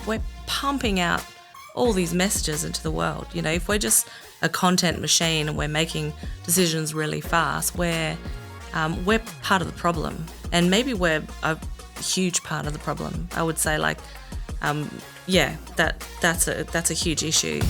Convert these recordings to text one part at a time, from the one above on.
we're pumping out all these messages into the world. You know, if we're just a content machine and we're making decisions really fast, we're part of the problem, and maybe we're a huge part of the problem. I would say, like, that's a huge issue.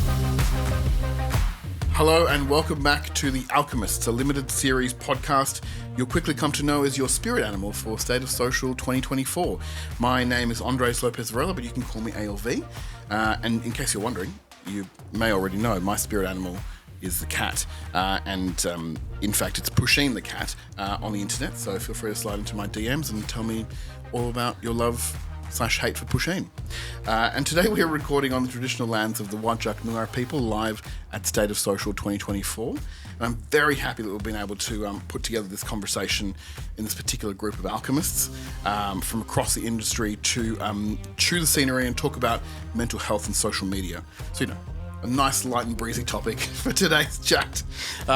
Hello and welcome back to the Alchemists, a limited series podcast you'll quickly come to know as your spirit animal for State of Social 2024. My name is Andres Lopez Varela, but you can call me ALV. And in case you're wondering, you may already know my spirit animal is the cat. In fact, it's Pusheen the cat on the internet. So feel free to slide into my DMs and tell me all about your love/hate for Pusheen. And today we are recording on the traditional lands of the Whadjuk Noongar people live at State of Social 2024. And I'm very happy that we've been able to put together this conversation in this particular group of alchemists from across the industry to chew the scenery and talk about mental health and social media. So, a nice, light and breezy topic for today's chat.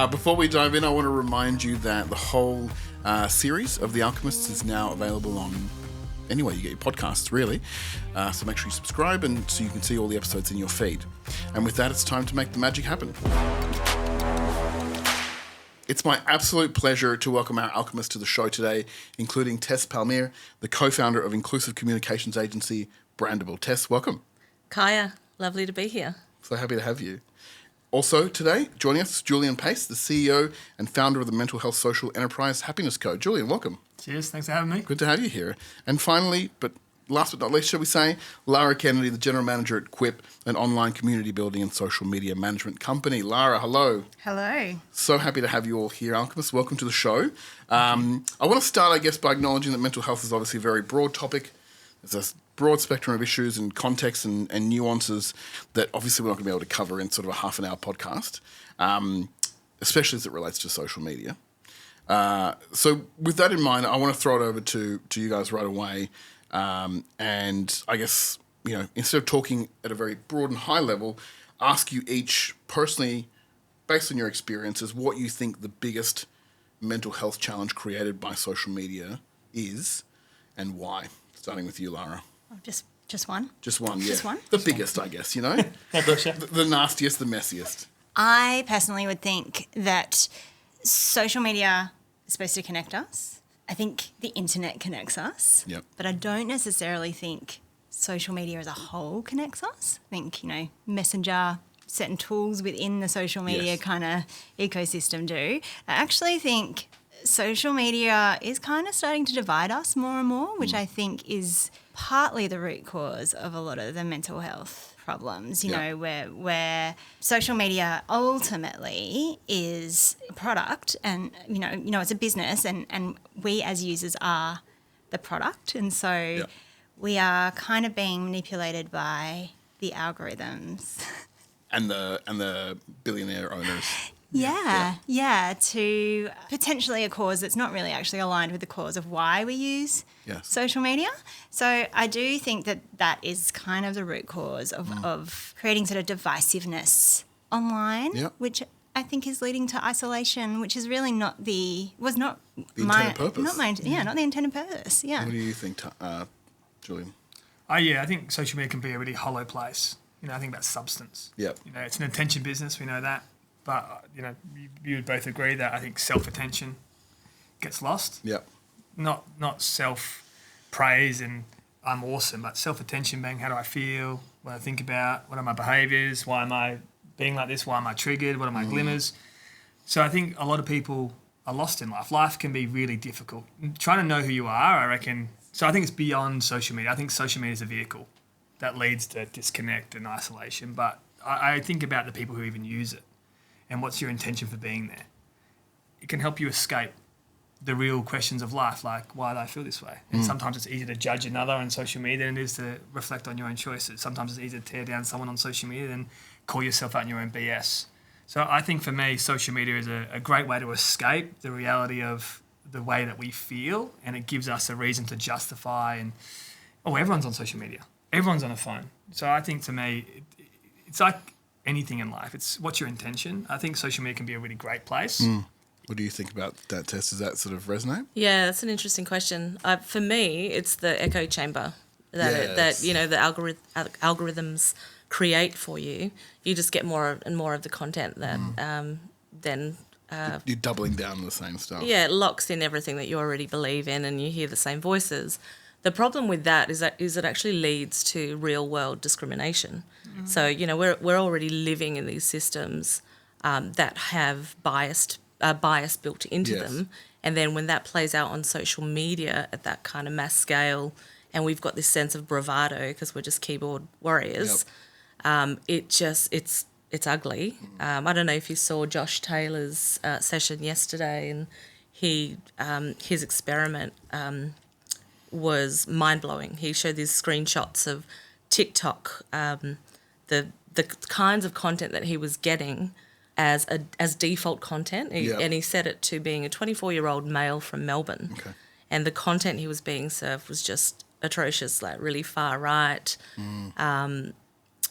Before we dive in, I want to remind you that the whole series of The Alchemists is now available on anywhere you get your podcasts, really. So make sure you subscribe and so you can see all the episodes in your feed. And with that, it's time to make the magic happen. It's my absolute pleasure to welcome our alchemists to the show today, including Tess Palmier, the co-founder of inclusive communications agency Brandable. Tess, welcome. Kaya, lovely to be here. So happy to have you. Also today, joining us is Julian Pace, the CEO and founder of the mental health social enterprise Happiness Co. Julian, welcome. Cheers, thanks for having me. Good to have you here. And finally, but last but not least, shall we say, Lara Kennedy, the general manager at Quip, an online community building and social media management company. Lara, hello. Hello. So happy to have you all here, Alchemists. Welcome to the show. I want to start, I guess, by acknowledging that mental health is obviously a very broad topic. There's a broad spectrum of issues and contexts and nuances that obviously we're not going to be able to cover in sort of a half an hour podcast, especially as it relates to social media. So with that in mind, I want to throw it over to you guys right away. And I guess, instead of talking at a very broad and high level, ask you each personally, based on your experiences, what you think the biggest mental health challenge created by social media is and why. Starting with you, Lara. Oh, just one? Just one, yeah. Just one? The biggest, I guess, the nastiest, the messiest. I personally would think that social media is supposed to connect us. I think the internet connects us. Yep. But I don't necessarily think social media as a whole connects us. I think, Messenger, certain tools within the social media kind of ecosystem do. I actually think social media is kind of starting to divide us more and more, which I think is partly the root cause of a lot of the mental health problems, where social media ultimately is a product and, it's a business and we as users are the product. And so we are kind of being manipulated by the algorithms. And the billionaire owners. Yeah, to potentially a cause that's not really actually aligned with the cause of why we use social media. So I do think that is kind of the root cause of creating sort of divisiveness online, which I think is leading to isolation, which is really not the intended purpose. Not the intended purpose. Yeah. What do you think, Julian? I think social media can be a really hollow place. I think that's substance. Yep. It's an attention business, we know that. But, you would both agree that I think self-attention gets lost. Yep. Not self-praise and I'm awesome, but self-attention being how do I feel, what I think about, what are my behaviours, why am I being like this, why am I triggered, what are my glimmers. So I think a lot of people are lost in life. Life can be really difficult. Trying to know who you are, I reckon. So I think it's beyond social media. I think social media is a vehicle that leads to disconnect and isolation. But I think about the people who even use it. And what's your intention for being there? It can help you escape the real questions of life, like why do I feel this way? And sometimes it's easier to judge another on social media than it is to reflect on your own choices. Sometimes it's easier to tear down someone on social media than call yourself out in your own BS. So I think for me, social media is a great way to escape the reality of the way that we feel, and it gives us a reason to justify everyone's on social media. Everyone's on a phone. So I think to me, it's like anything in life. It's what's your intention. I think social media can be a really great place. What do you think about that, Tess? Does that sort of resonate? Yeah, that's an interesting question. For me, it's the echo chamber. that the algorithms create for you. You just get more and more of the content that then you're doubling down on the same stuff. Yeah, it locks in everything that you already believe in, and you hear the same voices. The problem with that is it actually leads to real world discrimination. So we're already living in these systems that have bias built into them, and then when that plays out on social media at that kind of mass scale, and we've got this sense of bravado because we're just keyboard warriors, it's ugly. I don't know if you saw Josh Taylor's session yesterday, and his experiment was mind-blowing. He showed these screenshots of TikTok, the kinds of content that he was getting as default content, and he set it to being a 24-year-old male from Melbourne. Okay. And the content he was being served was just atrocious, like really far right.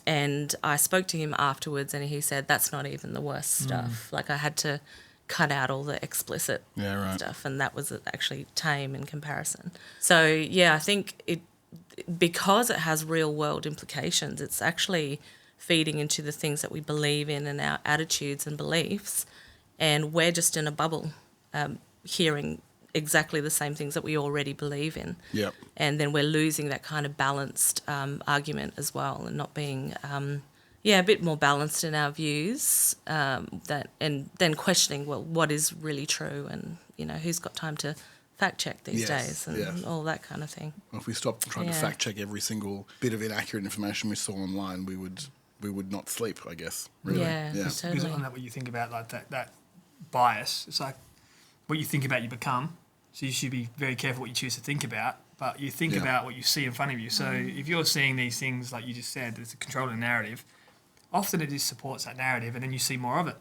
And I spoke to him afterwards, and he said that's not even the worst stuff. Like, I had to cut out all the explicit stuff, and that was actually tame in comparison. So I think because it has real world implications, it's actually feeding into the things that we believe in and our attitudes and beliefs, and we're just in a bubble, hearing exactly the same things that we already believe in. Yep. And then we're losing that kind of balanced argument as well, and not being a bit more balanced in our views, and then questioning, well, what is really true, and who's got time to fact check these days, and all that kind of thing. Well, if we stopped trying to fact check every single bit of inaccurate information we saw online, we would not sleep, I guess. Really. Yeah, totally. Because on that, what you think about, like that bias, it's like what you think about, you become. So you should be very careful what you choose to think about, but you think about what you see in front of you. So if you're seeing these things, like you just said, it's a controlling narrative, often it just supports that narrative, and then you see more of it.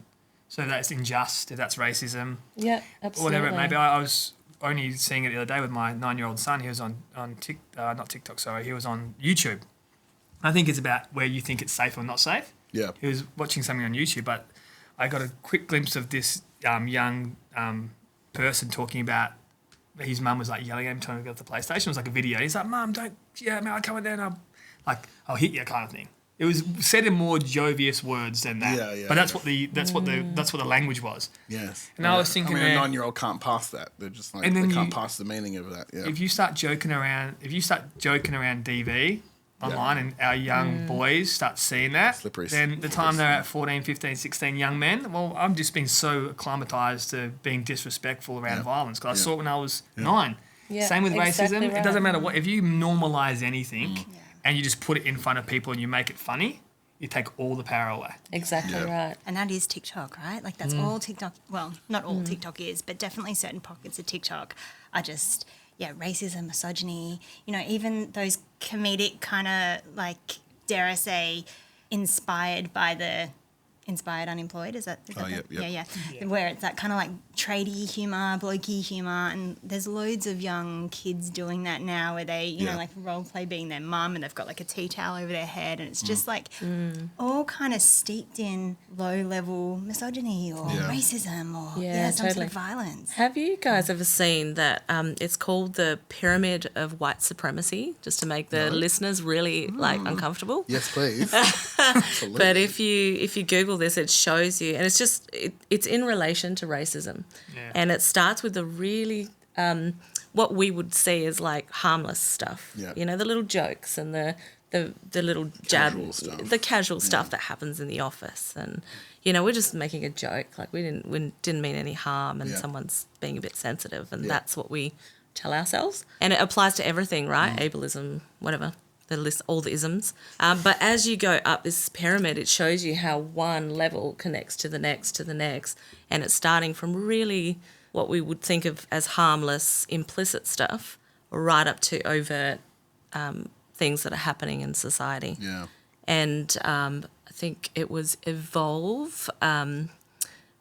So that's unjust, if that's racism. Yeah, absolutely. Whatever it may be. I was only seeing it the other day with my 9-year-old son. He was on not TikTok, sorry. He was on YouTube. I think it's about where you think it's safe or not safe. Yeah. He was watching something on YouTube, but I got a quick glimpse of this young person talking about his mum was like yelling at him, trying to get the PlayStation. It was like a video. He's like, "Mum, don't, man, I'll come in there and I'll hit you," kind of thing. It was said in more jovious words than that. Yeah. But that's what the language was. Yes. And I was thinking, a 9-year-old can't pass that. They're just like, they can't pass the meaning of that. Yeah. If you start joking around DV online, and our young boys start seeing that, then the time they're at 14, 15, 16 young men, well, I'm just being so acclimatized to being disrespectful around violence, because I saw it when I was 9. Yeah, same with racism. Right. It doesn't matter what, if you normalize anything and you just put it in front of people and you make it funny, you take all the power away. Exactly right. And that is TikTok, right? Like, that's all TikTok, well, not all TikTok is, but definitely certain pockets of TikTok are just... racism, misogyny, even those comedic kind of, like, dare I say, inspired unemployed, is that Yeah. Where it's that kind of like tradie humour, blokey humour, and there's loads of young kids doing that now where they, like role play being their mum, and they've got like a tea towel over their head, and it's just like all kind of steeped in low level misogyny or racism or some sort of violence. Have you guys ever seen that it's called the pyramid of white supremacy, just to make the listeners really like uncomfortable? Yes, please. But if you Google this, it shows you, and it's just it's in relation to racism, and it starts with the really what we would see as like harmless stuff, the little jokes and the little the casual stuff that happens in the office, and we're just making a joke, like we didn't mean any harm, and someone's being a bit sensitive, and that's what we tell ourselves, and it applies to everything, right? Ableism, whatever. The list, all the isms. But as you go up this pyramid, it shows you how one level connects to the next, and it's starting from really what we would think of as harmless, implicit stuff, right up to overt things that are happening in society. Yeah. And I think it was Evolve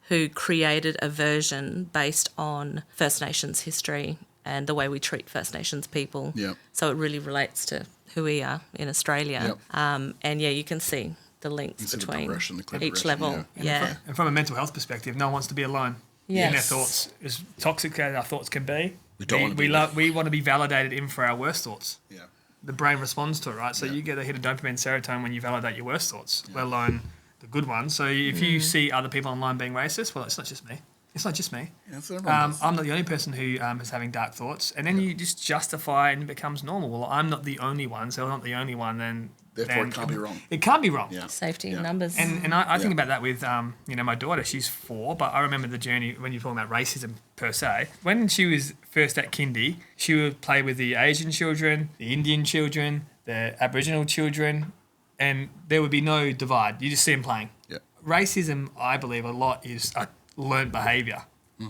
who created a version based on First Nations history and the way we treat First Nations people. Yep. So it really relates to who we are in Australia. Yep. And you can see the links between each level. Yeah. And from a mental health perspective, no one wants to be alone in their thoughts. As toxic as our thoughts can be, we want to be validated in for our worst thoughts. Yeah. the brain responds to it, right? So you get a hit of dopamine, serotonin when you validate your worst thoughts, let alone the good ones. So if you see other people online being racist, well, it's not just me. It's not just me. Yeah, that's what everyone does. I'm not the only person who is having dark thoughts. And then you just justify and it becomes normal. Well, I'm not the only one, so I'm not the only one, then... Therefore, it can't be wrong. It can't be wrong. Yeah. Safety in numbers. And I think about that with, my daughter. She's 4, but I remember the journey when you're talking about racism per se. When she was first at kindy, she would play with the Asian children, the Indian children, the Aboriginal children, and there would be no divide. You just see them playing. Yeah. Racism, I believe, a lot is a learned behaviour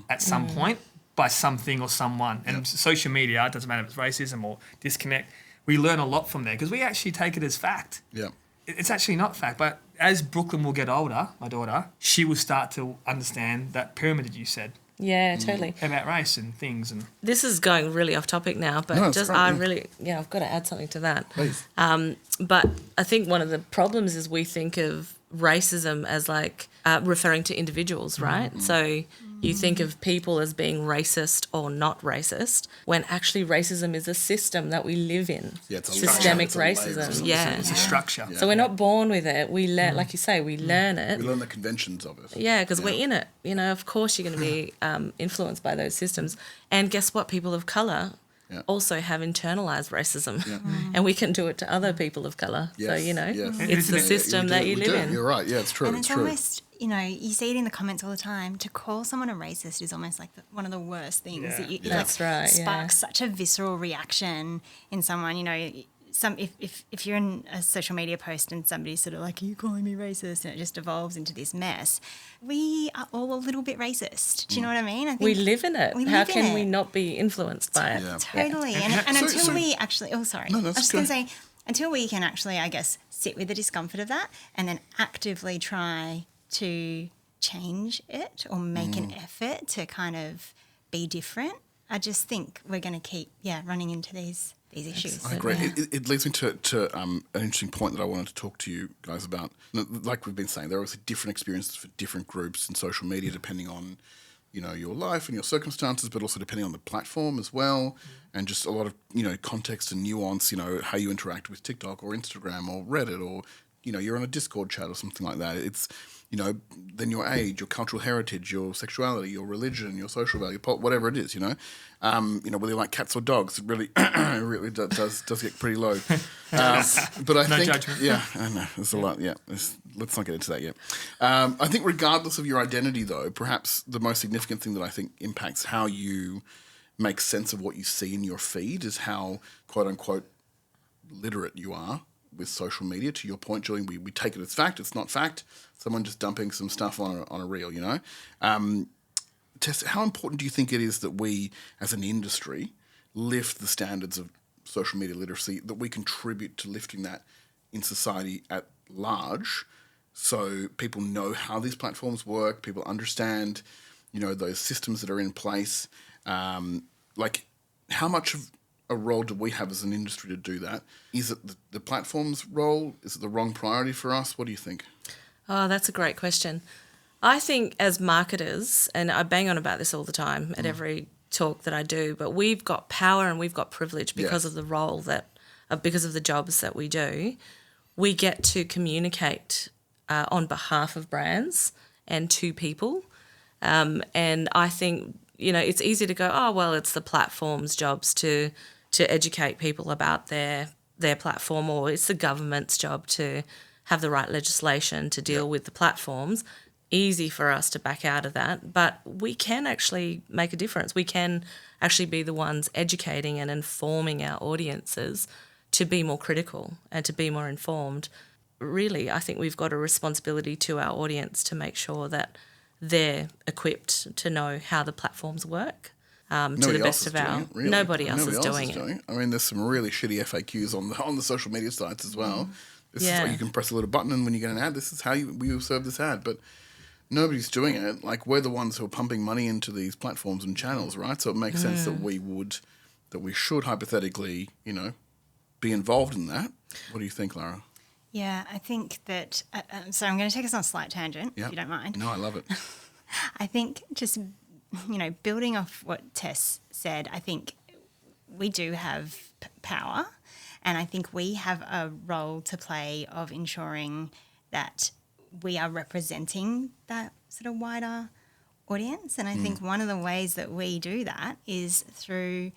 at some point by something or someone. And social media, it doesn't matter if it's racism or disconnect, we learn a lot from there because we actually take it as fact. Yeah. It's actually not fact, but as Brooklyn will get older, my daughter, she will start to understand that pyramid that you said Yeah, totally. about race and things. And This is going really off topic now, but No, it's right, I've got to add something to that. Please. But I think one of the problems is we think of racism as like referring to individuals, right? So you think of people as being racist or not racist, when actually racism is a system that we live in. Yeah, it's a systemic layer, it's a layer of racism. something. Yeah. it's a structure. So we're not born with it. We learn, like you say, we learn it. We learn the conventions of it. Yeah, because we're in it. You know, of course you're going to be influenced by those systems. And guess what? People of colour also have internalized racism. And we can do it to other people of colour. Yes, So, you know, yes. it's the system that you live in. You're right. Yeah, it's true. And it's it's true. almost, you see it in the comments all the time. To call someone a racist is almost like one of the worst things that you That's right, sparks such a visceral reaction in someone. You know, if you're in a social media post and somebody's sort of like, "Are you calling me racist?" and it just evolves into this mess. We are all a little bit racist. Do you know what I mean? I think We live in it. we How live in can we it. not be influenced by it? Yeah. Totally. And So- until so- we actually, I was that's just going good. to say, until we can actually, I guess, sit with the discomfort of that and then actively try to change it or make an effort to kind of be different, I just think we're going to keep, running into these issues. I agree. It leads me to an interesting point that I wanted to talk to you guys about. Like we've been saying, there are obviously different experiences for different groups in social media depending on, your life and your circumstances, but also depending on the platform as well, and just a lot of, context and nuance, how you interact with TikTok or Instagram or Reddit or, you're on a Discord chat or something like that. It's, then your age, your cultural heritage, your sexuality, your religion, your social value, whatever it is, whether you like cats or dogs, it really, really does get pretty low. But I think, judgment. yeah, I know there's a lot. Yeah, let's not get into that yet. I think regardless of your identity, though, perhaps the most significant thing that I think impacts how you make sense of what you see in your feed is how quote unquote literate you are with social media. To your point, Julian, we take it as fact. It's not fact. Someone just dumping some stuff on a reel, Tess, how important do you think it is that we, as an industry, lift the standards of social media literacy, that we contribute to lifting that in society at large, so people know how these platforms work, people understand, those systems that are in place? Like, how much of a role do we have as an industry to do that? Is it the platform's role? Is it the wrong priority for us? What do you think? Oh, that's a great question. I think as marketers, and I bang on about this all the time at every talk that I do, but we've got power and we've got privilege because of the role because of the jobs that we do. We get to communicate on behalf of brands and to people. And I think, it's easy to go, oh, well, it's the platform's jobs to educate people about their platform, or it's the government's job to have the right legislation to deal with the platforms. Easy for us to back out of that, but we can actually make a difference. We can actually be the ones educating and informing our audiences to be more critical and to be more informed. Really, I think we've got a responsibility to our audience to make sure that they're equipped to know how the platforms work. To the best of our... Really. Nobody else is doing it. I mean, there's some really shitty FAQs on the social media sites as well. This is like you can press a little button and when you get an ad, this is how we will serve this ad. But nobody's doing it. Like, we're the ones who are pumping money into these platforms and channels, right? So it makes sense that we should hypothetically, be involved in that. What do you think, Lara? Yeah, I think that, so I'm going to take us on a slight tangent, if you don't mind. No, I love it. I think just, building off what Tess said, I think we do have power, And I think we have a role to play of ensuring that we are representing that sort of wider audience. And I think one of the ways that we do that is through,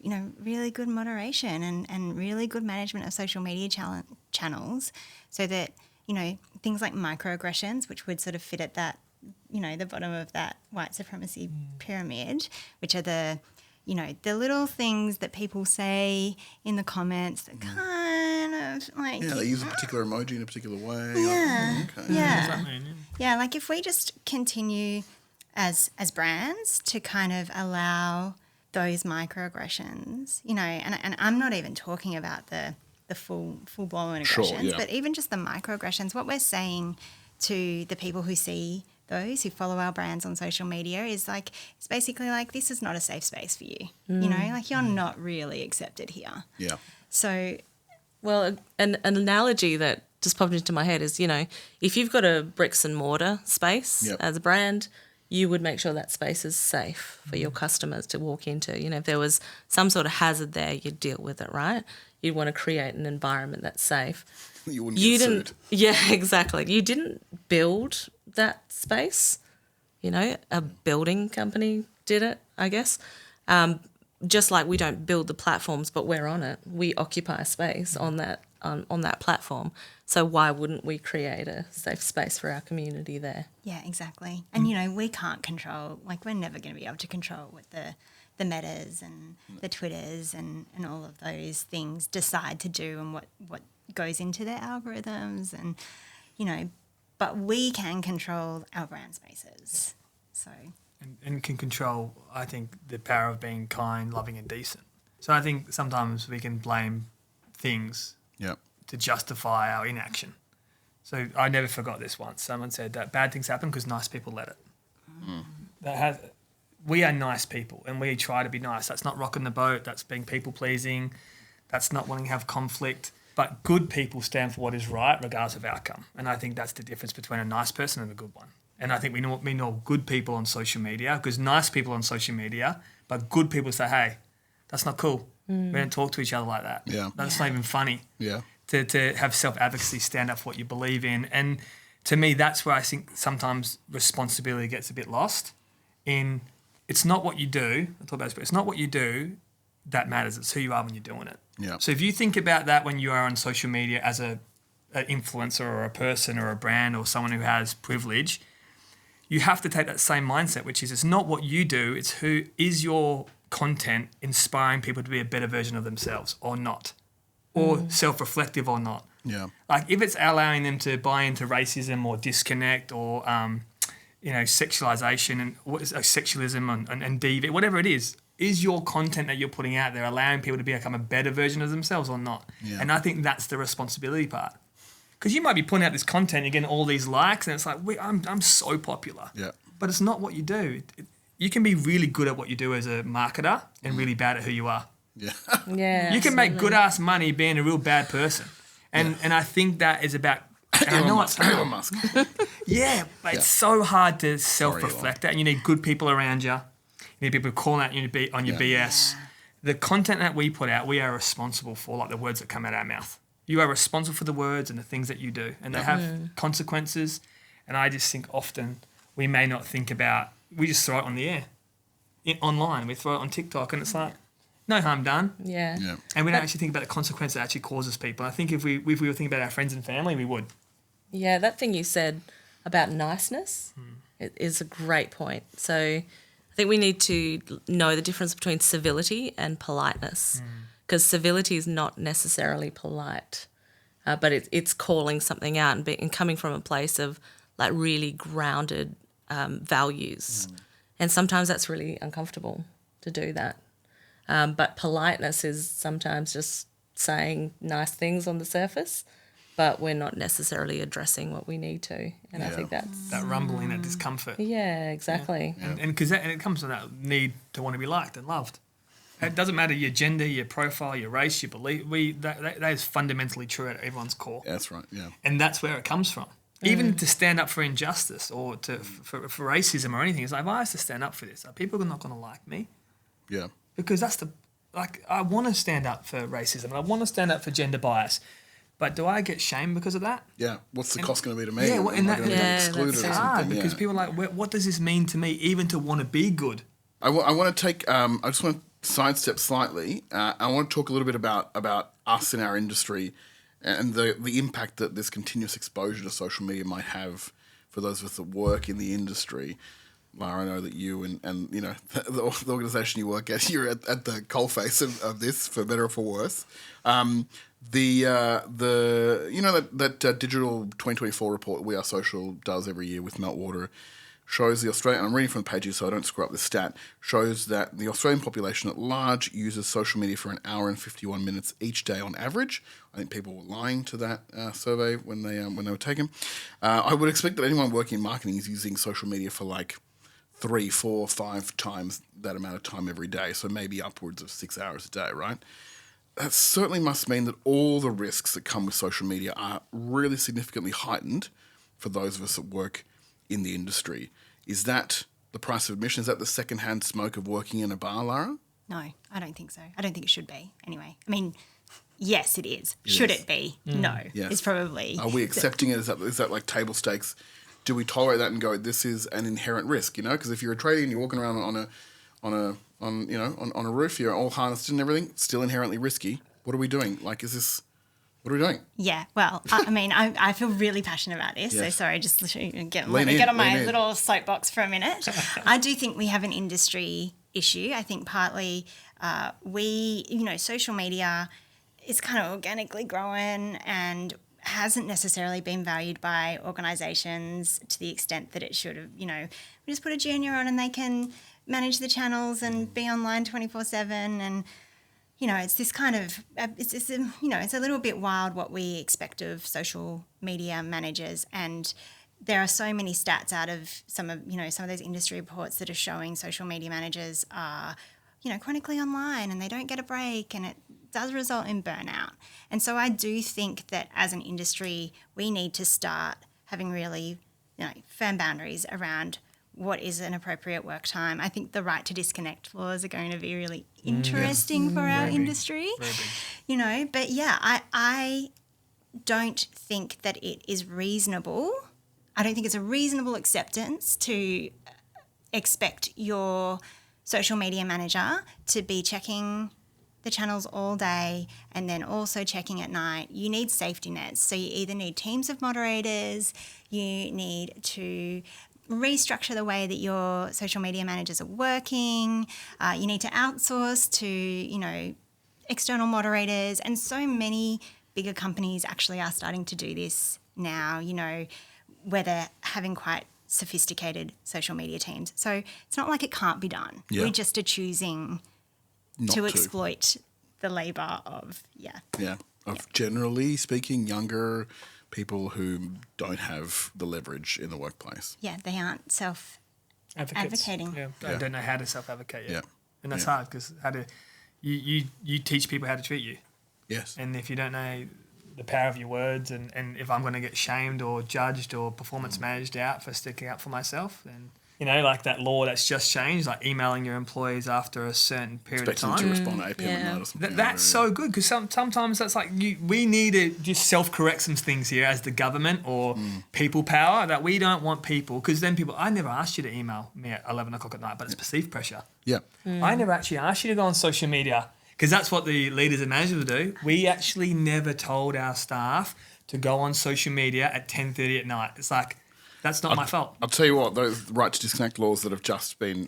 really good moderation and really good management of social media channels, so that, things like microaggressions, which would sort of fit at that, the bottom of that white supremacy pyramid, which are the little things that people say in the comments that kind of like... Yeah, they use a particular emoji in a particular way. Yeah, Okay. yeah. What does that mean? Yeah, like if we just continue as brands to kind of allow those microaggressions, and I'm not even talking about the full-blown aggressions, yeah. but even just the microaggressions, what we're saying to the people who see those, who follow our brands on social media, is like, it's basically like, this is not a safe space for you. Like you're not really accepted here. Yeah. So, Well, an analogy that just popped into my head is, if you've got a bricks and mortar space Yep. as a brand, you would make sure that space is safe for your customers to walk into. If there was some sort of hazard there, you'd deal with it, right? You'd want to create an environment that's safe. You wouldn't get sued. Yeah, exactly. You didn't build that space. A building company did it, I guess. Just like we don't build the platforms, but we're on it. We occupy a space on that platform. So why wouldn't we create a safe space for our community there? yeah, exactly. And, we can't control, like we're never going to be able to control what the Metas and the Twitters and all of those things decide to do and what goes into their algorithms and, but we can control our brand spaces. So... And can control, I think, the power of being kind, loving and decent. So I think sometimes we can blame things Yeah. to justify our inaction. So I never forgot this once. Someone said that bad things happen because nice people let it. We are nice people and we try to be nice. That's not rocking the boat. That's being people-pleasing. That's not wanting to have conflict. But good people stand for what is right regardless of outcome. And I think that's the difference between a nice person and a good one. And I think we know good people on social media, because nice people on social media, but good people say, hey, that's not cool. We don't talk to each other like that. Yeah. That's not even funny. Yeah. To have self-advocacy, stand up for what you believe in. And to me, that's where I think sometimes responsibility gets a bit lost in, it's not what you do, I'll talk about this, but it's not what you do that matters. It's who you are when you're doing it. Yeah. So if you think about that when you are on social media as an influencer or a person or a brand or someone who has privilege, you have to take that same mindset, which is it's not what you do, it's who is your content inspiring people to be a better version of themselves or not, or self-reflective or not. Yeah. Like if it's allowing them to buy into racism or disconnect or, sexualization and sexualism and deviant, whatever it is your content that you're putting out there allowing people to become a better version of themselves or not? Yeah. And I think that's the responsibility part. Because you might be putting out this content, you're getting all these likes, and it's like, I'm so popular. Yeah. But it's not what you do. You can be really good at what you do as a marketer and really bad at who you are. Yeah. Yeah. You can make good-ass money being a real bad person. And I think that is about... And I know it's Elon Musk. yeah, but it's so hard to self-reflect that, and you need good people around you. You need people calling out you on your BS. The content that we put out, we are responsible for, like the words that come out of our mouth. You are responsible for the words and the things that you do, and they have consequences. And I just think often we may not think about, we just throw it on the air, online. We throw it on TikTok, and it's like, no harm done. Yeah. Yeah. And we don't actually think about the consequence it actually causes people. I think if we were thinking about our friends and family, we would. Yeah, that thing you said about niceness is a great point. So I think we need to know the difference between civility and politeness, because civility is not necessarily polite, but it's calling something out and coming from a place of like really grounded values. And sometimes that's really uncomfortable to do that. But politeness is sometimes just saying nice things on the surface, but we're not necessarily addressing what we need to. And I think that's... That rumbling, that discomfort. Yeah, exactly. And it comes from that need to want to be liked and loved. It doesn't matter your gender, your profile, your race, your belief. That is fundamentally true at everyone's core. Yeah, that's right. Yeah. And that's where it comes from. Even to stand up for injustice or for racism or anything, it's like, if I have to stand up for this, are people not going to like me? Yeah. Because that's like I want to stand up for racism and I want to stand up for gender bias, but do I get shamed because of that? Yeah. What's the cost going to be to me? Yeah, Am I going to be excluded that's or Hard something? because people are like, what does this mean to me, even to want to be good? I want to take. I just want to sidestep slightly. I want to talk a little bit about us in our industry and the impact that this continuous exposure to social media might have for those of us that work in the industry. Lara, I know that you and you know the organisation you work at, you're at the coalface of this, for better or for worse. The you know that digital 2024 report We Are Social does every year with Meltwater shows the Australian, I'm reading from the pages so I don't screw up the stat, shows that the Australian population at large uses social media for an hour and 51 minutes each day on average. I think people were lying to that survey when they were taken. I would expect that anyone working in marketing is using social media for like 3, 4, 5 times that amount of time every day, so maybe upwards of 6 hours a day, right? That certainly must mean that all the risks that come with social media are really significantly heightened for those of us that work in the industry. Is that the price of admission? Is that the secondhand smoke of working in a bar, Lara? No, I don't think so. I don't think it should be anyway. I mean, yes, it is. Should it be? No. Yes. It's probably... Are we accepting it? Is that like table stakes? Do we tolerate that and go, this is an inherent risk, you know? Because if you're a tradie and you're walking around on a roof, you're all harnessed and everything, it's still inherently risky. What are we doing? Like, what are we doing? Yeah, well, I mean, I feel really passionate about this. Yes. So sorry, just let me get Lean on my in. little soapbox for a minute. I do think we have an industry issue. I think partly social media is kind of organically growing and hasn't necessarily been valued by organisations to the extent that it should have. You know, we just put a junior on and they can manage the channels and be online 24/7 and... You know, it's this kind of, it's a little bit wild what we expect of social media managers. And there are so many stats out of some of those industry reports that are showing social media managers are, chronically online and they don't get a break and it does result in burnout. And so I do think that as an industry, we need to start having really, firm boundaries around what is an appropriate work time. I think the right to disconnect laws are going to be really interesting for our industry. But yeah, I don't think that it is reasonable. I don't think it's a reasonable acceptance to expect your social media manager to be checking the channels all day and then also checking at night. You need safety nets. So you either need teams of moderators, you need to restructure the way that your social media managers are working. You need to outsource to, external moderators. And so many bigger companies actually are starting to do this now, where they're having quite sophisticated social media teams. So it's not like it can't be done. Yeah. We just are choosing Not to exploit the labour of, of generally speaking, younger people who don't have the leverage in the workplace. Yeah, they aren't self-advocating. Yeah, they don't know how to self-advocate yet. Yeah. And that's hard because you teach people how to treat you. Yes. And if you don't know the power of your words and if I'm going to get shamed or judged or performance managed out for sticking up for myself, then, like that law that's just changed, like emailing your employees after a certain period of Expecting time. to respond to 8 p.m. at night or something. That's so good because sometimes that's like we need to just self-correct some things here as the government or people power that we don't want people because then people, I never asked you to email me at 11 o'clock at night, but it's perceived pressure. Yeah. I never actually asked you to go on social media because that's what the leaders and managers would do. We actually never told our staff to go on social media at 10:30 at night. It's like, that's not my fault. I'll tell you what, those right to disconnect laws that have just been,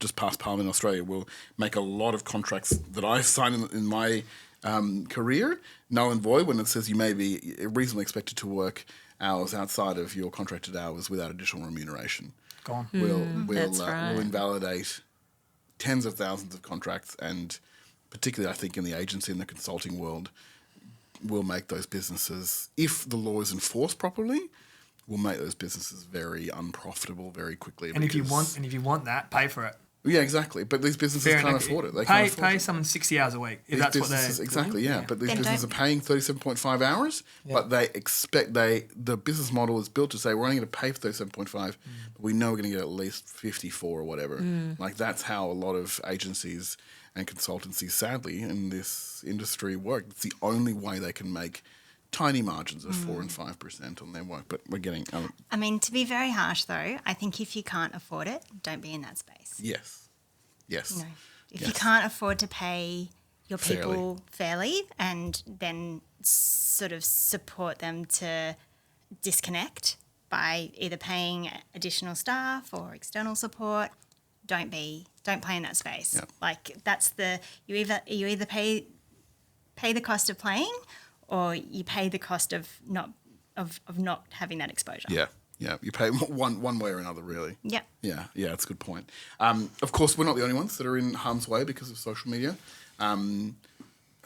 just passed Parliament in Australia will make a lot of contracts that I've signed in my career null and void when it says you may be reasonably expected to work hours outside of your contracted hours without additional remuneration. Gone. Will invalidate tens of thousands of contracts and particularly I think in the agency and the consulting world will make those businesses, if the law is enforced properly, will make those businesses very unprofitable very quickly. And if you want that, pay for it. Yeah, exactly. But these businesses can't afford it. They can't afford pay it. someone 60 hours a week if These that's what businesses, they're exactly, doing. yeah. But these Then businesses are paying 37.5 hours, but they expect the business model is built to say we're only going to pay for 37.5, but we know we're going to get at least 54 or whatever. Like that's how a lot of agencies and consultancies, sadly, in this industry work. It's the only way they can make tiny margins of 4 and 5% on their work. But we're getting... I mean, to be very harsh, though, I think if you can't afford it, don't be in that space. Yes. You know, if Yes. you can't afford to pay your people fairly and then sort of support them to disconnect by either paying additional staff or external support, don't play in that space. Yeah. Like that's you either pay the cost of playing or you pay the cost of not having that exposure. Yeah. Yeah, you pay one way or another, really. Yep. Yeah, that's a good point. Of course, we're not the only ones that are in harm's way because of social media. I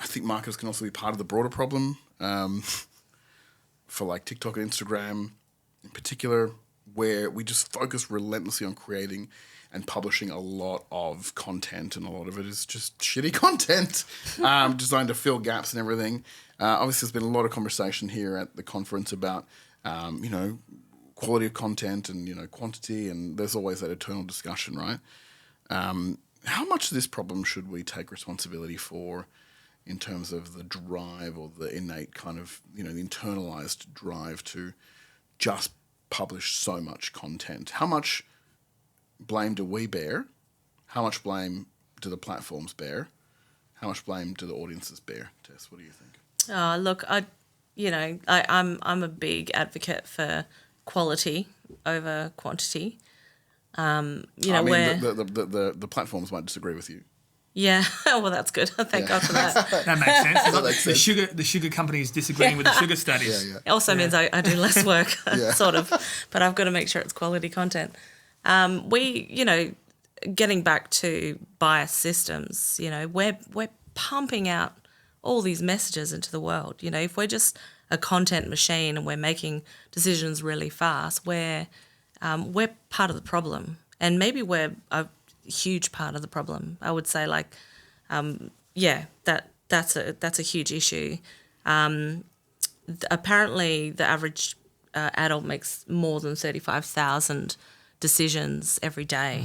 think marketers can also be part of the broader problem for like TikTok and Instagram in particular, where we just focus relentlessly on creating and publishing a lot of content, and a lot of it is just shitty content designed to fill gaps and everything. Obviously, there's been a lot of conversation here at the conference about, quality of content and, quantity, and there's always that eternal discussion, right? How much of this problem should we take responsibility for in terms of the drive or the innate kind of, the internalized drive to just publish so much content? How much blame do we bear? How much blame do the platforms bear? How much blame do the audiences bear? Tess, what do you think? Look, I'm a big advocate for quality over quantity. The platforms might disagree with you. Yeah, well, that's good. Thank God for that. That makes sense. It's like makes the sense. sugar companies disagreeing with the sugar studies. Yeah. It also means I do less work, Yeah. sort of, but I've got to make sure it's quality content. Getting back to bias systems, we're pumping out all these messages into the world. If we're just a content machine and we're making decisions really fast, we're part of the problem, and maybe we're a huge part of the problem. I would say, that's a huge issue. Apparently, the average adult makes more than 35,000 decisions every day,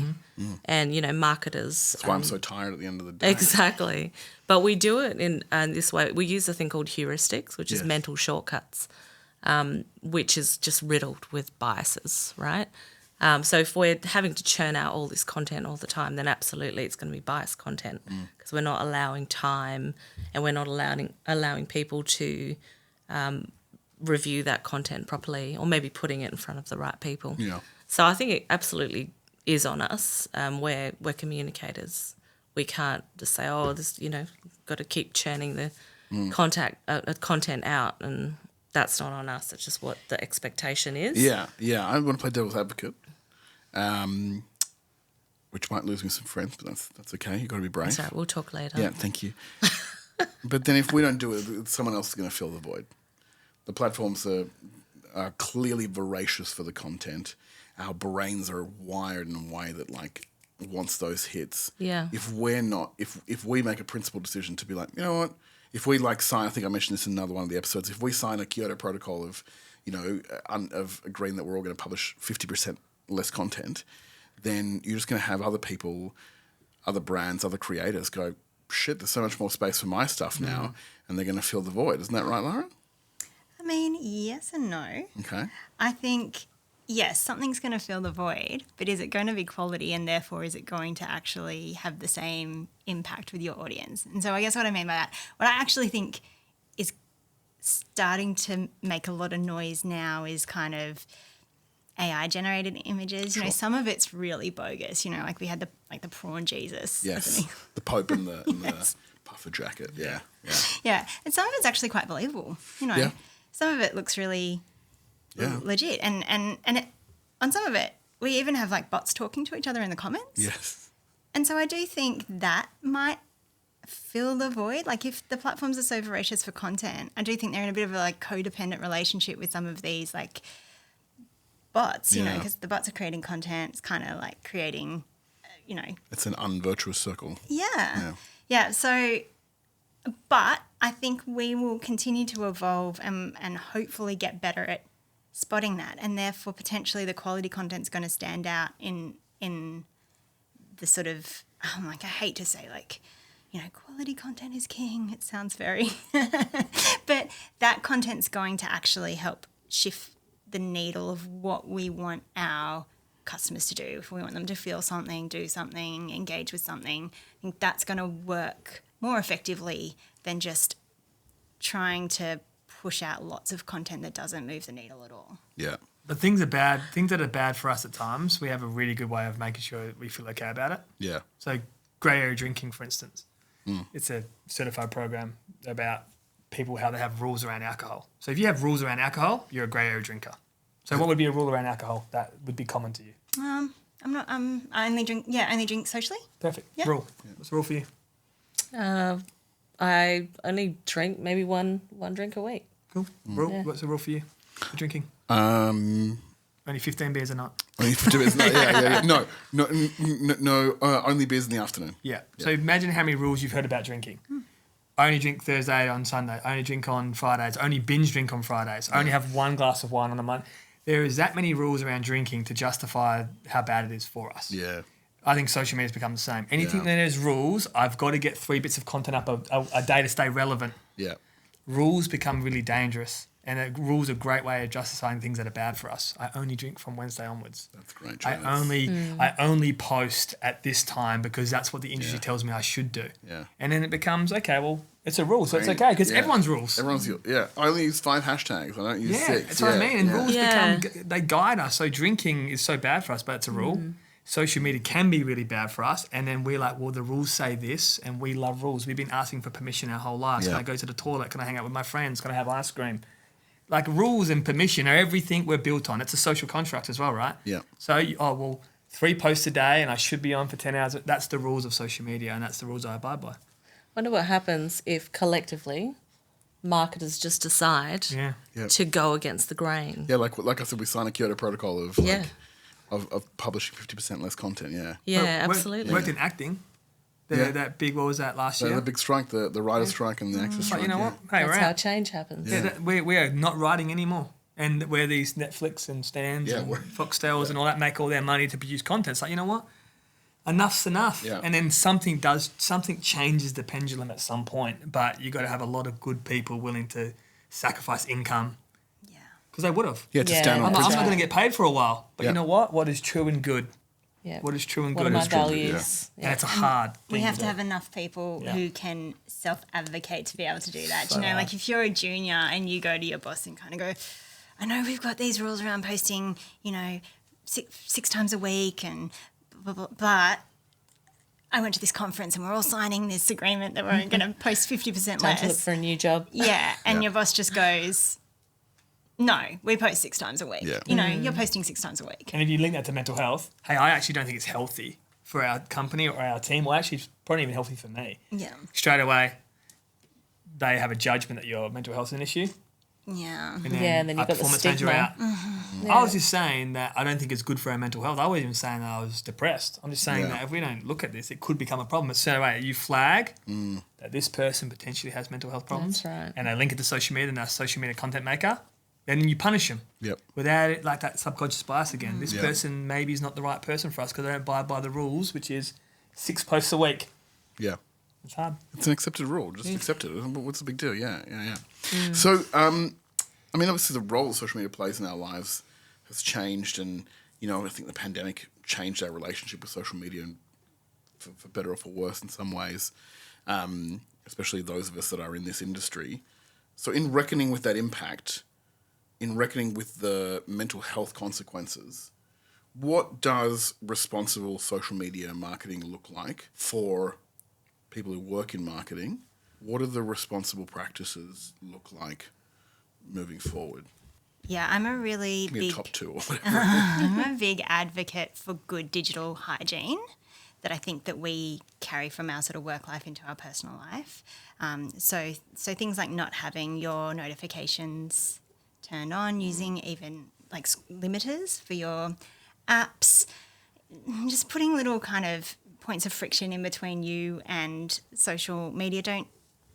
and marketers. That's why I'm so tired at the end of the day. Exactly. But we do it in this way. We use a thing called heuristics, which is Yes. mental shortcuts, which is just riddled with biases, right? So if we're having to churn out all this content all the time, then absolutely it's going to be biased content because we're not allowing time and we're not allowing people to review that content properly, or maybe putting it in front of the right people. Yeah. So I think it absolutely is on us. We're communicators. We can't just say, got to keep churning the content out, and that's not on us. It's just what the expectation is. Yeah. I want to play devil's advocate, which might lose me some friends, but that's okay. You've got to be brave. That's right. We'll talk later. Yeah, thank you. But then if we don't do it, someone else is going to fill the void. The platforms are clearly voracious for the content. Our brains are wired in a way that wants those hits. Yeah. If we're not, if we make a principled decision to be like, you know what, if we sign, I think I mentioned this in another one of the episodes, if we sign a Kyoto Protocol of, of agreeing that we're all going to publish 50% less content, then you're just going to have other people, other brands, other creators go, shit, there's so much more space for my stuff now, and they're going to fill the void. Isn't that right, Lara? I mean, yes and no. Okay. I think, yes, something's going to fill the void, but is it going to be quality, and therefore is it going to actually have the same impact with your audience? And so I guess what I mean by that, what I actually think is starting to make a lot of noise now is kind of AI generated images. Sure. Some of it's really bogus. Like we had the prawn Jesus. Yes. The Pope and the puffer jacket. Yeah. Yeah, and some of it's actually quite believable. Yeah. Some of it looks really legit, and on some of it we even have bots talking to each other in the comments. Yes. And so I do think that might fill the void. If the platforms are so voracious for content, I do think they're in a bit of a codependent relationship with some of these bots. Because the bots are creating content. It's kind of creating, It's an unvirtuous circle. Yeah. So, but I think we will continue to evolve and hopefully get better at spotting that, and therefore potentially the quality content's going to stand out in the sort of, I hate to say quality content is king. It sounds very, but that content's going to actually help shift the needle of what we want our customers to do. If we want them to feel something, do something, engage with something, I think that's going to work more effectively than just trying to push out lots of content that doesn't move the needle at all. Yeah. But things that are bad for us at times, we have a really good way of making sure we feel okay about it. Yeah. So grey area drinking, for instance, it's a certified program about people, how they have rules around alcohol. So if you have rules around alcohol, you're a grey area drinker. So what would be a rule around alcohol that would be common to you? I only drink socially. Perfect. Yeah. Rule. What's the rule for you? I only drink maybe one drink a week. Cool. Rule. Yeah. What's the rule for you for drinking? Only 15 beers a night. Only 15 beers. Yeah. No. Only beers in the afternoon. Yeah. So imagine how many rules you've heard about drinking. Only drink Thursday on Sunday. Only drink on Fridays. Only binge drink on Fridays. Only have one glass of wine on a month. There is that many rules around drinking to justify how bad it is for us. Yeah. I think social media's become the same. Anything that has rules, I've got to get 3 bits of content up a day to stay relevant. Yeah. Rules become really dangerous. And rules are a great way of justifying things that are bad for us. I only drink from Wednesday onwards. That's great. I only post at this time because that's what the industry tells me I should do. Yeah. And then it becomes, okay, well, it's a rule, so it's okay because everyone's rules. I only use 5 hashtags. I don't use 6. That's what I mean. And rules become, they guide us. So drinking is so bad for us, but it's a rule. Social media can be really bad for us. And then we're like, well, the rules say this, and we love rules. We've been asking for permission our whole lives. Can I go to the toilet? Can I hang out with my friends? Can I have ice cream? Like rules and permission are everything we're built on. It's a social construct as well, right? Yeah. So, 3 posts a day and I should be on for 10 hours. That's the rules of social media and that's the rules I abide by. Wonder what happens if collectively marketers just decide to go against the grain. Yeah, like I said, we signed a Kyoto Protocol of publishing 50% less content, Absolutely. Worked in acting. That big, what was that last year? The big strike, the writer's strike and the actors strike. You know what? Hey, that's how change happens. Yeah. We are not writing anymore. And where these Netflix and Stans and Foxtels and all that make all their money to produce content. It's like, you know what? Enough's enough. Yeah. And then something changes the pendulum at some point. But you got to have a lot of good people willing to sacrifice income. Yeah. Because they would have. Yeah, to stand on. I'm not going to get paid for a while. But you know what? What is true and good? Yeah. What is true and what good? What are my values? Yeah. And it's a hard thing. We have to have enough people who can self-advocate to be able to do that. So like if you're a junior and you go to your boss and kind of go, I know we've got these rules around posting, 6 times a week and blah, blah, blah, but I went to this conference and we're all signing this agreement that we're going to post 50% less. Time to look for a new job. Yeah, and your boss just goes, no, we post 6 times a week. Yeah. You're posting 6 times a week. And if you link that to mental health, hey, I actually don't think it's healthy for our company or our team. Well, actually, it's probably even healthy for me. Yeah. Straight away, they have a judgment that your mental health is an issue. Yeah. And then you've got the stigma. I was just saying that I don't think it's good for our mental health. I wasn't even saying that I was depressed. I'm just saying that if we don't look at this, it could become a problem. But straight away, you flag that this person potentially has mental health problems. That's right. And they link it to social media and they're a social media content maker. Then you punish them. Yep. Without it, like that subconscious bias again. This person maybe is not the right person for us because they don't abide by the rules, which is 6 posts a week. Yeah. It's hard. It's an accepted rule. Just accept it. What's the big deal? Yeah. So, obviously the role that social media plays in our lives has changed and, I think the pandemic changed our relationship with social media and for better or for worse in some ways, especially those of us that are in this industry. So in reckoning with that impact, in reckoning with the mental health consequences, what does responsible social media marketing look like for people who work in marketing? What do the responsible practices look like moving forward? Yeah, I'm a really Give me a top 2 or whatever. I'm a big advocate for good digital hygiene that I think that we carry from our sort of work life into our personal life. So things like not having your notifications turned on, using even like limiters for your apps, just putting little kind of points of friction in between you and social media. Don't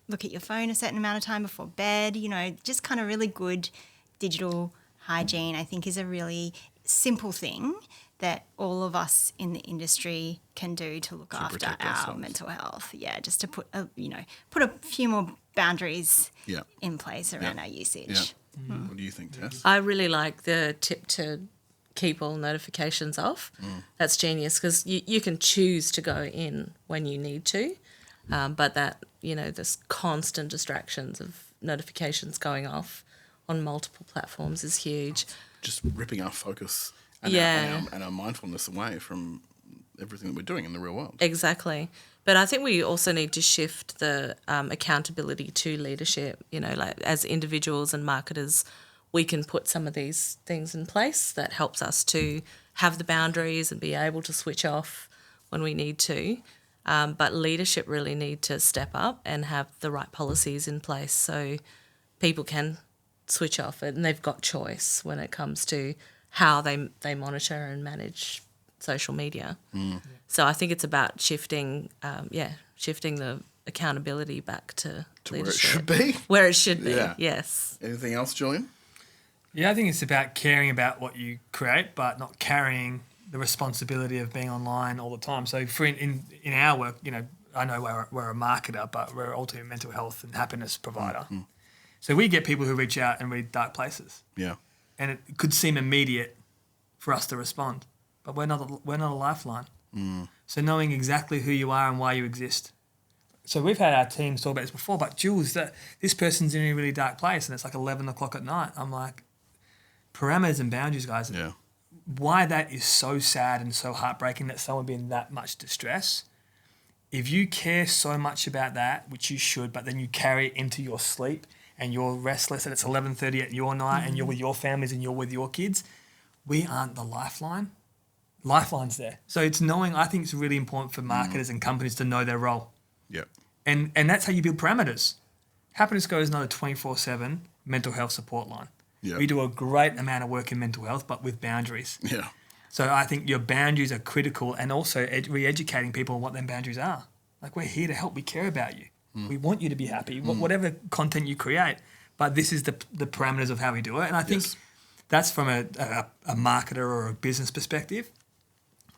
look at your phone a certain amount of time before bed, just kind of really good digital hygiene, I think, is a really simple thing that all of us in the industry can do to look after protect our ourselves. mental health. Yeah, just to put a few more boundaries Yeah. in place around Yeah. our usage. Yeah. What do you think, Tess? I really like the tip to keep all notifications off. That's genius because you can choose to go in when you need to, but that, this constant distractions of notifications going off on multiple platforms is huge. Just ripping our focus and, Yeah. our mindfulness away from everything that we're doing in the real world. Exactly. But I think we also need to shift the accountability to leadership. Like as individuals and marketers, we can put some of these things in place that helps us to have the boundaries and be able to switch off when we need to. But leadership really need to step up and have the right policies in place so people can switch off and they've got choice when it comes to how they monitor and manage social media. So I think it's about shifting the accountability back to Where it leadership. should be. Where it should be, Yeah. yes. Anything else, Julian? Yeah, I think it's about caring about what you create, but not carrying the responsibility of being online all the time. So for in our work, I know we're a marketer, but we're ultimately a mental health and happiness provider. So we get people who reach out and read dark places, Yeah. and it could seem immediate for us to respond, but we're not a lifeline. So knowing exactly who you are and why you exist. So we've had our teams talk about this before, but Jules, this person's in a really dark place and it's like 11 o'clock at night. I'm like, parameters and boundaries, guys. Yeah. Why that is so sad and so heartbreaking that someone be in that much distress. If you care so much about that, which you should, but then you carry it into your sleep and you're restless and it's 11:30 at your night and you're with your families and you're with your kids, we aren't the lifeline. Lifeline's there. So it's knowing, I think it's really important for marketers and companies to know their role. Yeah. And that's how you build parameters. Happiness Go is not a 24/7 mental health support line. Yeah. We do a great amount of work in mental health, but with boundaries. Yeah. So I think your boundaries are critical, and also re-educating people on what them boundaries are. Like, we're here to help. We care about you. We want you to be happy, whatever content you create. But this is the parameters of how we do it. And I think Yes. that's from a marketer or a business perspective.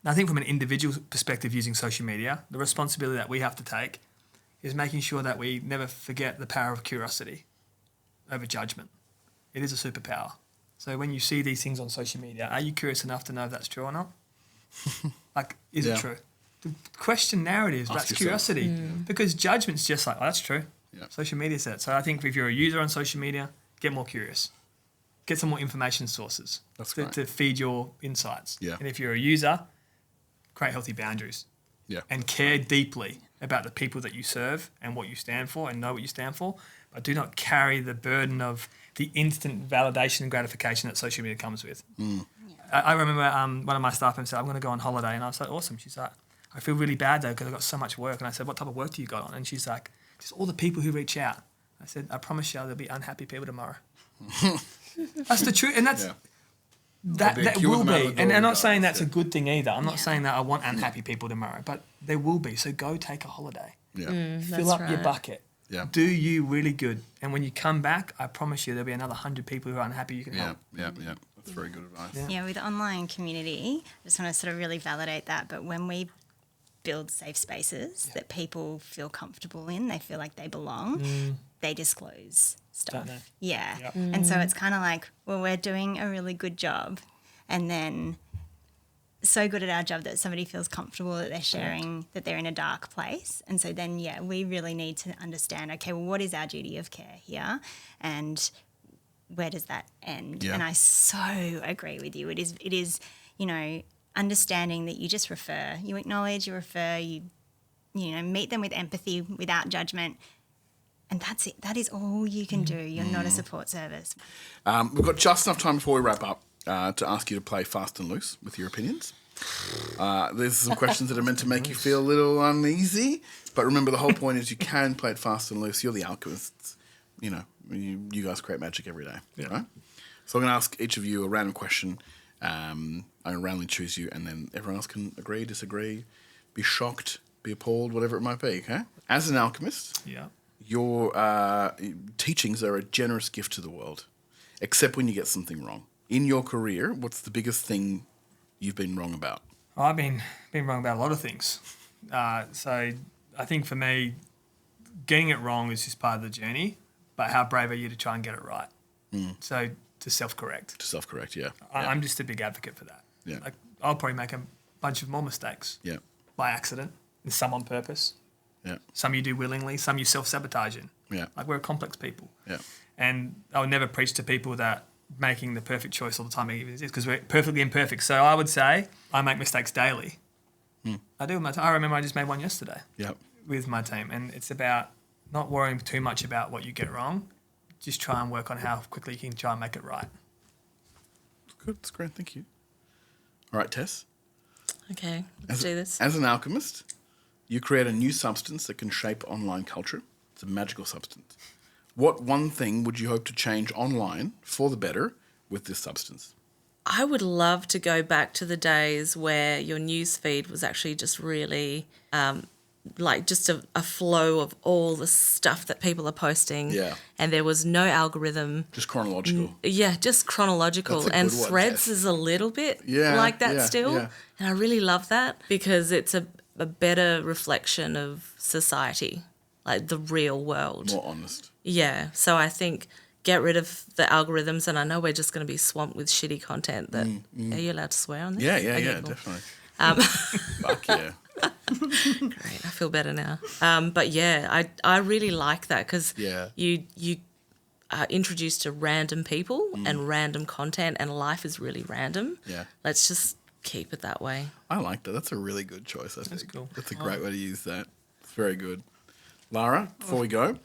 And I think from an individual perspective using social media, the responsibility that we have to take is making sure that we never forget the power of curiosity over judgment. It is a superpower. So when you see these things on social media, are you curious enough to know if that's true or not? Like, is Yeah. it true? The question narratives, Ask that's yourself. curiosity. Because judgment's just like, oh, that's true. Yeah. Social media said. So I think if you're a user on social media, get more curious. Get some more information sources That's great. to feed your insights. Yeah. And if you're a user, create healthy boundaries. Yeah. And care deeply about the people that you serve and what you stand for and know what you stand for, but do not carry the burden of the instant validation and gratification that social media comes with. I remember one of my staff members said, I'm going to go on holiday. And I was like, awesome. She's like, I feel really bad though because I've got so much work. And I said, what type of work do you got on? And she's like, just all the people who reach out. I said, I promise you there'll be unhappy people tomorrow. That's the truth. And that's... Yeah. That There'll be a queue will of them out be. the door And I'm not regardless, saying that's yeah. a good thing either. I'm not saying that I want unhappy people tomorrow, but there will be. So go take a holiday. Yeah. Fill up your right. bucket. Yeah. Do you really good. And when you come back, I promise you there'll be another 100 people who are unhappy you can Yeah. help. Yeah. Yeah. That's very good advice. Yeah. Yeah, with online community, I just want to sort of really validate that. But when we build safe spaces that people feel comfortable in, they feel like they belong, they disclose stuff. Don't they? Yeah. Yep. And so it's kind of like, well, we're doing a really good job. And then so good at our job that somebody feels comfortable that they're sharing that they're in a dark place. And so then, yeah, we really need to understand, okay, well, what is our duty of care here? And where does that end? Yeah. And I so agree with you. It is, understanding that you just refer, you acknowledge, you refer, you meet them with empathy without judgment. And that's it. That is all you can do. You're not a support service. We've got just enough time before we wrap up to ask you to play fast and loose with your opinions. There's some questions that are meant to make you feel a little uneasy, but remember the whole point is you can play it fast and loose. You're the alchemists. You guys create magic every day, right? So I'm going to ask each of you a random question. I'm going to randomly choose you, and then everyone else can agree, disagree, be shocked, be appalled, whatever it might be, okay? As an alchemist, Yeah. your teachings are a generous gift to the world, except when you get something wrong. In your career, what's the biggest thing you've been wrong about? I've been wrong about a lot of things. So I think for me, getting it wrong is just part of the journey, but how brave are you to try and get it right? So to self-correct. To self-correct, yeah. I'm just a big advocate for that. Yeah. Like, I'll probably make a bunch of more mistakes Yeah. by accident and some on purpose. Yeah. Some you do willingly, some you self-sabotage in. Yeah. Like, we're complex people. Yeah. And I would never preach to people that making the perfect choice all the time even is, because we're perfectly imperfect. So I would say I make mistakes daily. I do with my team. I remember I just made one yesterday Yeah. with my team. And it's about not worrying too much about what you get wrong. Just try and work on how quickly you can try and make it right. Good. That's great. Thank you. All right, Tess. Okay, let's do this. As an alchemist, you create a new substance that can shape online culture. It's a magical substance. What one thing would you hope to change online for the better with this substance? I would love to go back to the days where your news feed was actually just really like just a flow of all the stuff that people are posting. Yeah. And there was no algorithm. Just chronological. Yeah, just chronological. That's a And good one, Threads Tess. is a little bit Yeah, like that yeah, still. yeah. And I really love that because it's a better reflection of society, like the real world. More honest. Yeah. So I think get rid of the algorithms, and I know we're just going to be swamped with shitty content. That Are you allowed to swear on this? Yeah, Okay, cool. definitely. Fuck yeah. Great, I feel better now. But yeah, I really like that because Yeah. you are introduced to random people and random content, and life is really random. Yeah. Let's just keep it that way. I like that. That's a really good choice, I think. cool. That's a great way to use that. It's very good. Lara, before we go,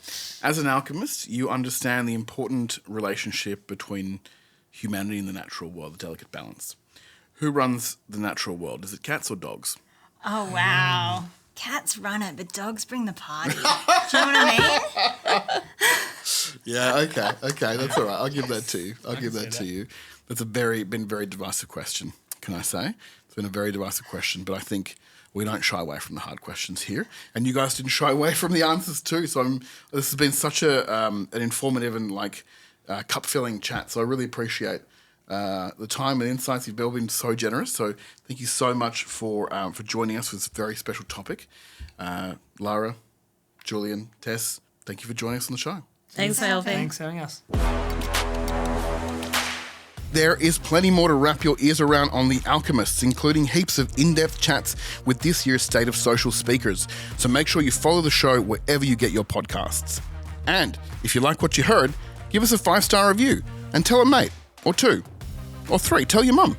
as an alchemist, you understand the important relationship between humanity and the natural world, the delicate balance. Who runs the natural world? Is it cats or dogs? Oh, wow. Cats run it, but dogs bring the party. Do you know what I mean? Yeah, okay, that's all right. I'll give that to you. I'll give that to you. That's been very divisive question, can I say? It's been a very divisive question, but I think we don't shy away from the hard questions here, and you guys didn't shy away from the answers too. So this has been such an informative and cup filling chat. So I really appreciate the time and insights. You've all been so generous. So thank you so much for joining us for this very special topic. Lara, Julian, Tess, thank you for joining us on the show. Thanks, Alfie. Thanks for having us. There is plenty more to wrap your ears around on The Alchemists, including heaps of in-depth chats with this year's State of Social speakers. So make sure you follow the show wherever you get your podcasts. And if you like what you heard, give us a 5-star review and tell a mate, or 2, or 3. Tell your mum.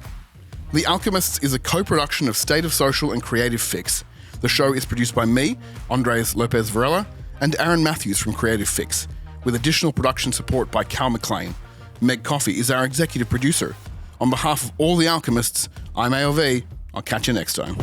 The Alchemists is a co-production of State of Social and Creative Fix. The show is produced by me, Andres Lopez Varela, and Aaron Matthews from Creative Fix, with additional production support by Cal McLean. Meg Coffey is our executive producer. On behalf of all the Alchemists, I'm ALV. I'll catch you next time.